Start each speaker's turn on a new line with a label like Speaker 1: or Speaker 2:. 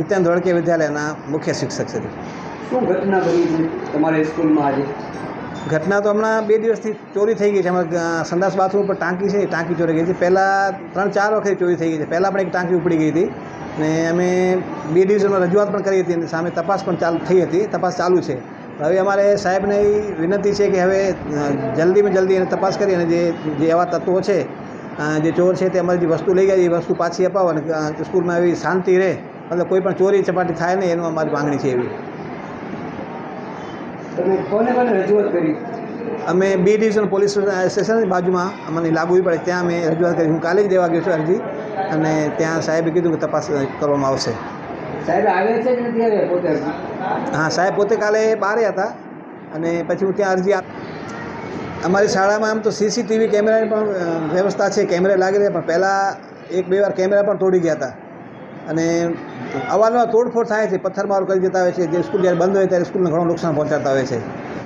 Speaker 1: જીતેન ધોળકે વિદ્યાલયના મુખ્ય શિક્ષક છે.
Speaker 2: શું ઘટના બની છે તમારા સ્કૂલમાં આજે?
Speaker 1: ઘટના તો હમણાં 2 દિવસથી ચોરી થઈ ગઈ છે. એમાં સંડાસ બાથરૂમ પર ટાંકી છે, એ ટાંકી ચોરી ગઈ હતી. પહેલાં 3-4 વખત ચોરી થઈ ગઈ છે. પહેલાં પણ એક ટાંકી ઉપડી ગઈ હતી ને અમે 2 ડિવિઝનમાં રજૂઆત પણ કરી હતી અને સામે તપાસ પણ થઈ હતી. તપાસ ચાલુ છે. હવે અમારે સાહેબને એ વિનંતી છે કે હવે જલ્દીમાં જલ્દી એને તપાસ કરી અને જે એવા તત્વો છે, જે ચોર છે, તે અમારી જે વસ્તુ લઈ ગયા એ વસ્તુ પાછી અપાવો અને સ્કૂલમાં એવી શાંતિ રહે, મતલબ કોઈ પણ ચોરી ચપાટી થાય નહીં, એનું અમારી માંગણી છે એવી.
Speaker 2: તમે કોને રજૂઆત કરી?
Speaker 1: અમે 2 ડિવિઝન પોલીસ સ્ટેશનની બાજુમાં અમને લાગુ પડે ત્યાં અમે રજૂઆત કરી. હું કાલે જ દેવા ગયો છું અરજી અને ત્યાં સાહેબે કીધું કે તપાસ કરવામાં આવશે.
Speaker 2: સાહેબ આવ્યા છે કે નથી આવ્યા પોતે?
Speaker 1: હા, સાહેબ પોતે કાલે બહાર હતા અને પછી હું ત્યાં અરજી અમારી શાળામાં આમ તો CCTV કેમેરાની પણ વ્યવસ્થા છે, કેમેરા લાગી રહ્યા, પણ પહેલાં 1-2 વાર કેમેરા પણ તોડી ગયા હતા અને અવારનવાર તોડફોડ થાય છે, પથ્થરમારો કરી જતા હોય છે. જે સ્કૂલ જ્યારે બંધ હોય ત્યારે સ્કૂલને ઘણું નુકસાન પહોંચાડતા હોય છે.